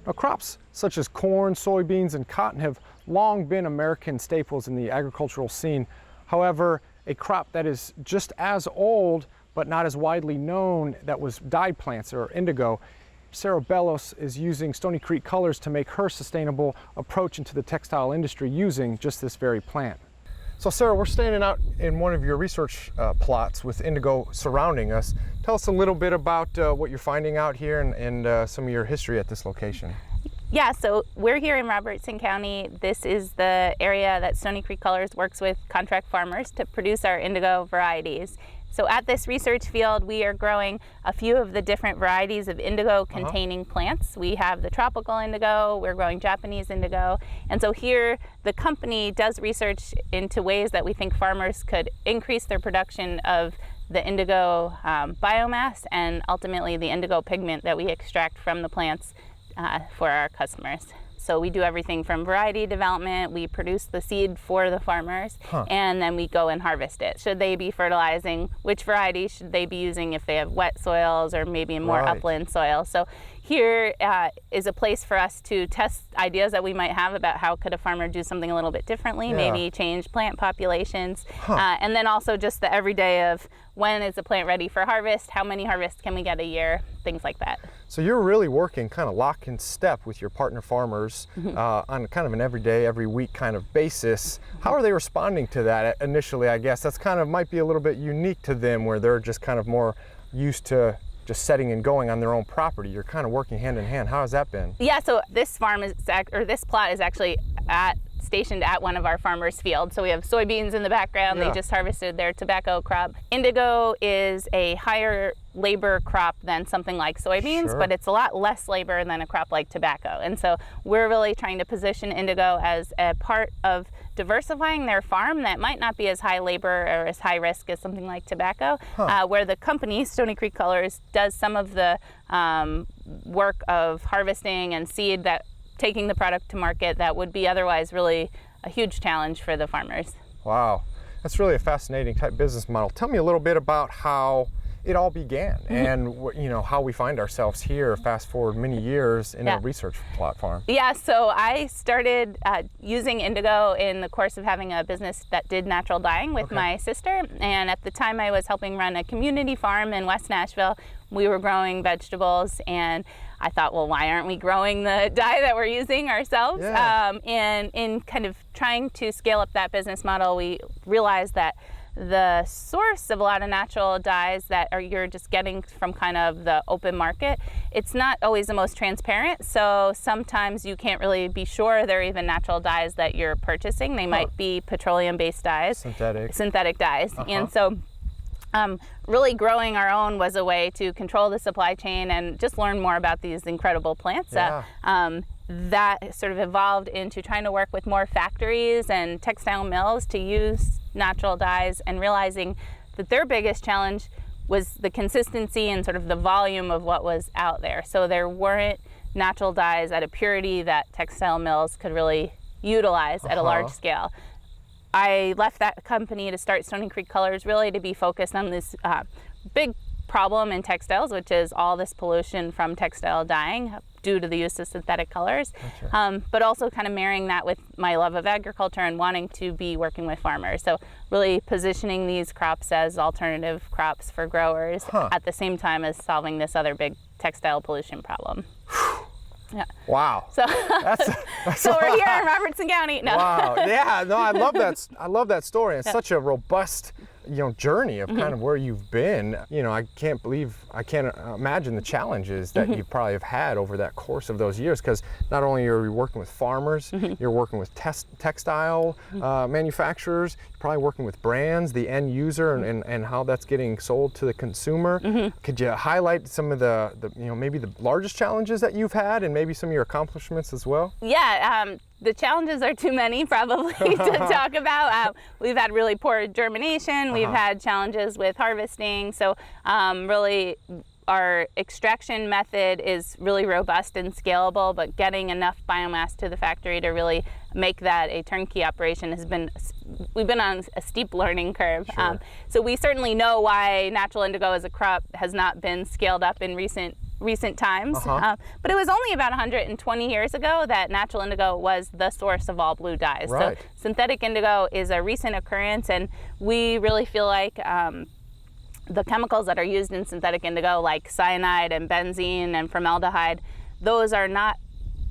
Now, crops such as corn, soybeans, and cotton have long been American staples in the agricultural scene. However, a crop that is just as old but not as widely known that was dyed plants, or indigo. Sarah Bellos is using Stony Creek colors to make her sustainable approach into the textile industry using just this very plant. So Sarah, we're standing out in one of your research plots with indigo surrounding us. Tell us a little bit about what you're finding out here and some of your history at this location. Yeah, so we're here in Robertson County. This is the area that Stony Creek Colors works with contract farmers to produce our indigo varieties. So at this research field, we are growing a few of the different varieties of indigo containing plants. We have the tropical indigo, we're growing Japanese indigo. And so here, the company does research into ways that we think farmers could increase their production of the indigo biomass and ultimately the indigo pigment that we extract from the plants for our customers. So we do everything from variety development, we produce the seed for the farmers, and then we go and harvest it. Should they be fertilizing? Which variety should they be using if they have wet soils or maybe more upland soil? So here is a place for us to test ideas that we might have about how could a farmer do something a little bit differently, maybe change plant populations, and then also just the everyday of when is the plant ready for harvest, how many harvests can we get a year, things like that. So you're really working kind of lock in step with your partner farmers on kind of an everyday, every week kind of basis. How are they responding to that initially? I guess that's kind of might be a little bit unique to them, where they're just kind of more used to just setting and going on their own property. You're kind of working hand in hand. How has that been? Yeah, so this farm is, or this plot is actually stationed at one of our farmers' fields. So we have soybeans in the background. They just harvested their tobacco crop. Indigo is a higher labor crop than something like soybeans, but it's a lot less labor than a crop like tobacco. And so we're really trying to position indigo as a part of diversifying their farm that might not be as high labor or as high risk as something like tobacco, where the company, Stony Creek Colors, does some of the work of harvesting and seed, that taking the product to market that would be otherwise really a huge challenge for the farmers. Wow, that's really a fascinating type business model. Tell me a little bit about how it all began and how we find ourselves here, fast forward many years in a research platform. Yeah, so I started using indigo in the course of having a business that did natural dyeing with my sister, and at the time I was helping run a community farm in West Nashville. We were growing vegetables, and I thought, well, why aren't we growing the dye that we're using ourselves? And in kind of trying to scale up that business model, we realized that the source of a lot of natural dyes that you're just getting from kind of the open market, it's not always the most transparent. So sometimes you can't really be sure they're even natural dyes that you're purchasing. They might be petroleum-based dyes, synthetic dyes. And so really growing our own was a way to control the supply chain and just learn more about these incredible plants. That sort of evolved into trying to work with more factories and textile mills to use natural dyes, and realizing that their biggest challenge was the consistency and sort of the volume of what was out there. So there weren't natural dyes at a purity that textile mills could really utilize at a large scale. I left that company to start Stony Creek Colors, really to be focused on this big problem in textiles, which is all this pollution from textile dyeing due to the use of synthetic colors, but also kind of marrying that with my love of agriculture and wanting to be working with farmers. So really positioning these crops as alternative crops for growers at the same time as solving this other big textile pollution problem. Yeah. Wow. So, so we're here in Robertson County. No. Wow. Yeah. No, I love that. I love that story. It's such a robust, journey of kind of where you've been. I can't imagine the challenges that you probably have had over that course of those years, because not only are you working with farmers, you're working with textile manufacturers, you're probably working with brands, the end user, and how that's getting sold to the consumer. Could you highlight some of the maybe the largest challenges that you've had, and maybe some of your accomplishments as well? Yeah. The challenges are too many probably to talk about. We've had really poor germination. We've had challenges with harvesting. So really our extraction method is really robust and scalable, but getting enough biomass to the factory to really make that a turnkey operation we've been on a steep learning curve. So we certainly know why natural indigo as a crop has not been scaled up in recent recent times. But it was only about 120 years ago that natural indigo was the source of all blue dyes. Right. So synthetic indigo is a recent occurrence, and we really feel like the chemicals that are used in synthetic indigo, like cyanide and benzene and formaldehyde, those are not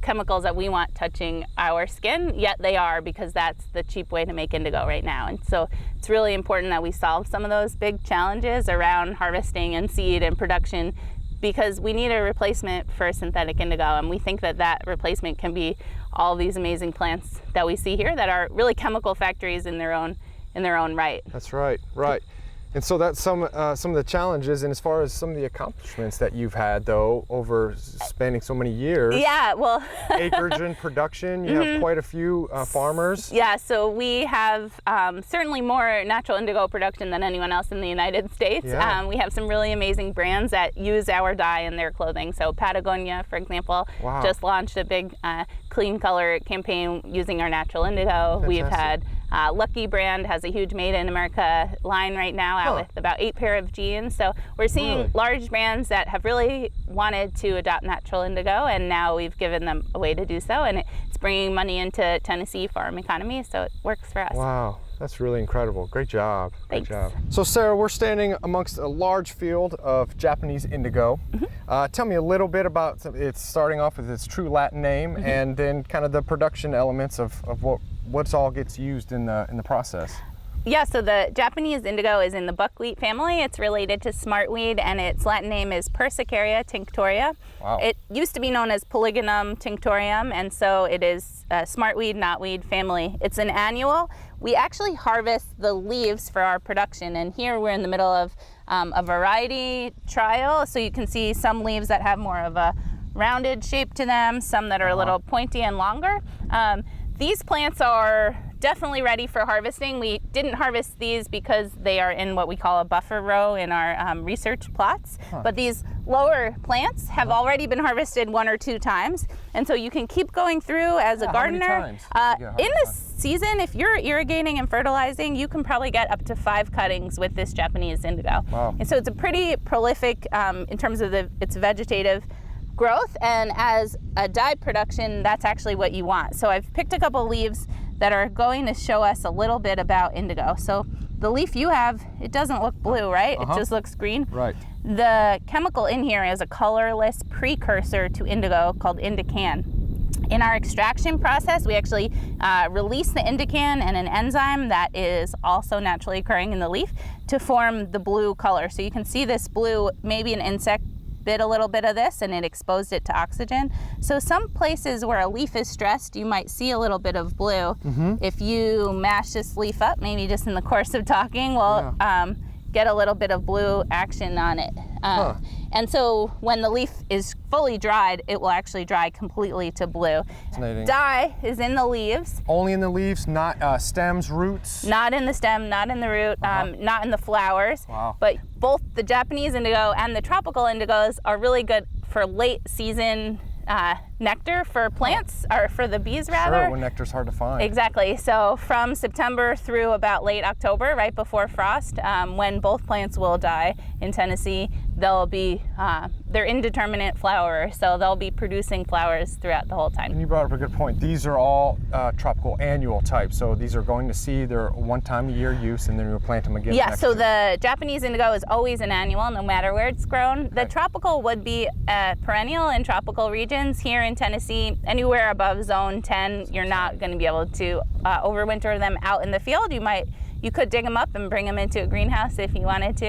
chemicals that we want touching our skin, yet they are, because that's the cheap way to make indigo right now. And so it's really important that we solve some of those big challenges around harvesting and seed and production, because we need a replacement for synthetic indigo, and we think that that replacement can be all these amazing plants that we see here that are really chemical factories in their own right. That's right, right. And so that's some of the challenges, and as far as some of the accomplishments that you've had, though, over spanning so many years. Yeah, well. Acreage and production, you have quite a few farmers. Yeah, so we have certainly more natural indigo production than anyone else in the United States. Yeah. We have some really amazing brands that use our dye in their clothing. So Patagonia, for example, just launched a big clean color campaign using our natural indigo. Fantastic. We've had Lucky brand has a huge Made in America line right now, out with about 8 pair of jeans. So we're seeing large brands that have really wanted to adopt natural indigo, and now we've given them a way to do so, and it's bringing money into Tennessee farm economy, so it works for us. Wow, that's really incredible. Great job. Thanks. Great job. So Sarah, we're standing amongst a large field of Japanese indigo. Tell me a little bit about it's starting off with its true Latin name, and then kind of the production elements of what's all gets used in the process. Yeah, so the Japanese indigo is in the buckwheat family. It's related to smartweed, and its Latin name is Persicaria tinctoria. Wow. It used to be known as Polygonum tinctorium, and so it is a smartweed, knotweed family. It's an annual. We actually harvest the leaves for our production, and here we're in the middle of a variety trial. So you can see some leaves that have more of a rounded shape to them, some that are a little pointy and longer. These plants are definitely ready for harvesting. We didn't harvest these because they are in what we call a buffer row in our research plots, but these lower plants have already been harvested 1 or 2 times, and so you can keep going through as a gardener. In this season, if you're irrigating and fertilizing, you can probably get up to 5 cuttings with this Japanese indigo. Wow. And so it's a pretty prolific in terms of its vegetative growth, and as a dye production, that's actually what you want. So I've picked a couple leaves that are going to show us a little bit about indigo. So the leaf you have, it doesn't look blue, right? It just looks green. Right. The chemical in here is a colorless precursor to indigo called indican. In our extraction process, we actually release the indican and an enzyme that is also naturally occurring in the leaf to form the blue color. So you can see this blue, maybe an insect bit a little bit of this and it exposed it to oxygen. So some places where a leaf is stressed, you might see a little bit of blue. If you mash this leaf up, maybe just in the course of talking, we'll get a little bit of blue action on it. And so when the leaf is fully dried, it will actually dry completely to blue. Dye is in the leaves. Only in the leaves, not stems, roots? Not in the stem, not in the root, not in the flowers. Wow. But both the Japanese indigo and the tropical indigos are really good for late season nectar for plants, or for the bees rather. Sure, when nectar's hard to find. Exactly. So from September through about late October, right before frost, when both plants will die in Tennessee, they'll be, they're indeterminate flowers, so they'll be producing flowers throughout the whole time. And you brought up a good point. These are all tropical annual types, so these are going to seed. They're one time a year use, and then you'll plant them again. Yeah, so the Japanese indigo is always an annual, no matter where it's grown. The tropical would be perennial in tropical regions. Here in Tennessee, anywhere above zone 10, you're not going to be able to overwinter them out in the field. You could dig them up and bring them into a greenhouse if you wanted to,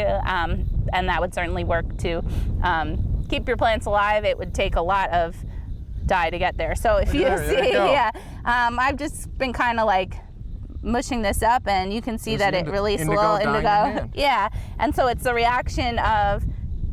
and that would certainly work to keep your plants alive. It would take a lot of dye to get there. So if you see, I've just been kind of like mushing this up, and you can see that it released a little indigo. Yeah, and so it's the reaction of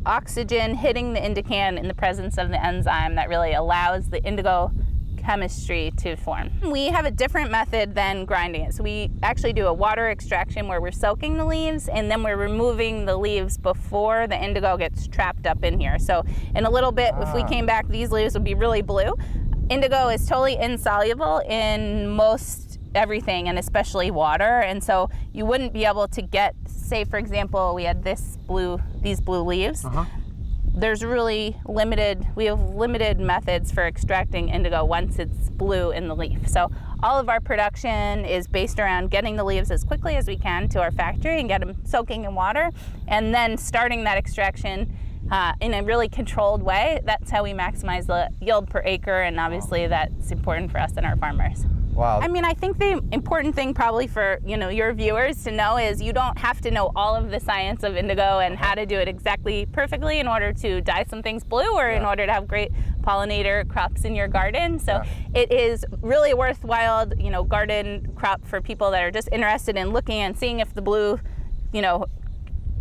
oxygen hitting the indican in the presence of the enzyme that really allows the indigo chemistry to form. We have a different method than grinding it. So we actually do a water extraction where we're soaking the leaves, and then we're removing the leaves before the indigo gets trapped up in here. So in a little bit, if we came back, these leaves would be really blue. Indigo is totally insoluble in most everything, and especially water, and so you wouldn't be able to get, say for example, we had these blue leaves. there's really we have limited methods for extracting indigo once it's blue in the leaf. So all of our production is based around getting the leaves as quickly as we can to our factory and get them soaking in water, and then starting that extraction in a really controlled way. That's how we maximize the yield per acre, and obviously that's important for us and our farmers. Wow. I mean, I think the important thing probably for your viewers to know is you don't have to know all of the science of indigo and how to do it exactly perfectly in order to dye some things blue or in order to have great pollinator crops in your garden. So it is really a worthwhile, garden crop for people that are just interested in looking and seeing if the blue,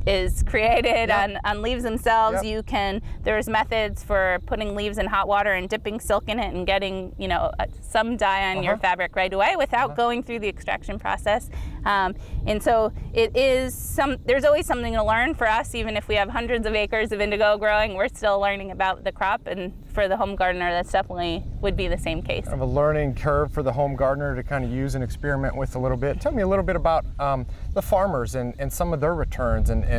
is created on leaves themselves. There's methods for putting leaves in hot water and dipping silk in it and getting some dye on your fabric right away without going through the extraction process. And so there's always something to learn for us. Even if we have hundreds of acres of indigo growing, we're still learning about the crop, and for the home gardener that's definitely would be the same case. Kind of a learning curve for the home gardener to kind of use and experiment with a little bit. Tell me a little bit about the farmers and some of their returns and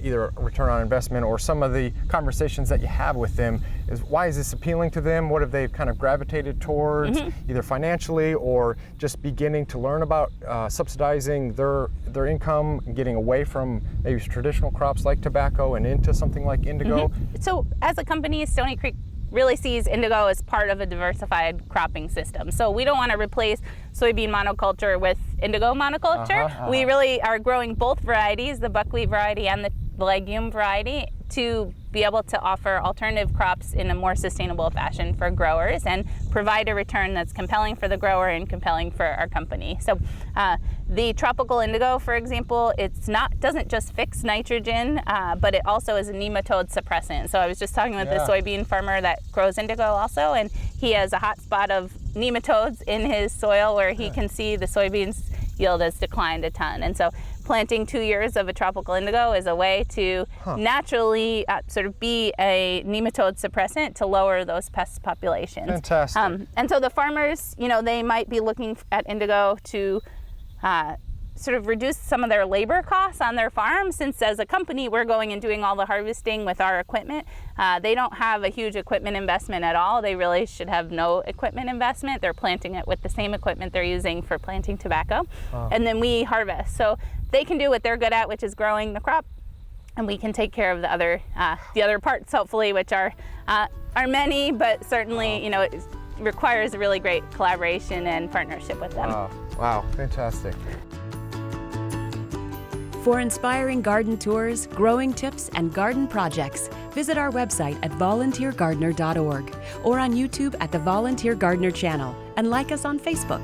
either return on investment or some of the conversations that you have with them. Why is this appealing to them? What have they kind of gravitated towards, either financially or just beginning to learn about subsidizing their income, getting away from maybe traditional crops like tobacco and into something like indigo? So as a company, Stony Creek really sees indigo as part of a diversified cropping system. So we don't want to replace soybean monoculture with indigo monoculture. We really are growing both varieties, the buckwheat variety and the legume variety, to be able to offer alternative crops in a more sustainable fashion for growers and provide a return that's compelling for the grower and compelling for our company. So the tropical indigo, for example, doesn't just fix nitrogen, but it also is a nematode suppressant. So I was just talking with a soybean farmer that grows indigo also, and he has a hot spot of nematodes in his soil where he can see the soybeans yield has declined a ton. And so planting 2 years of a tropical indigo is a way to naturally sort of be a nematode suppressant to lower those pest populations. Fantastic. And so the farmers, they might be looking at indigo to sort of reduce some of their labor costs on their farm, since as a company we're going and doing all the harvesting with our equipment. They don't have a huge equipment investment at all. They really should have no equipment investment. They're planting it with the same equipment they're using for planting tobacco. And then we harvest. So they can do what they're good at, which is growing the crop, and we can take care of the other parts, hopefully, which are many, but certainly it requires a really great collaboration and partnership with them. Wow, fantastic. For inspiring garden tours, growing tips, and garden projects, visit our website at volunteergardener.org or on YouTube at the Volunteer Gardener channel, and like us on Facebook.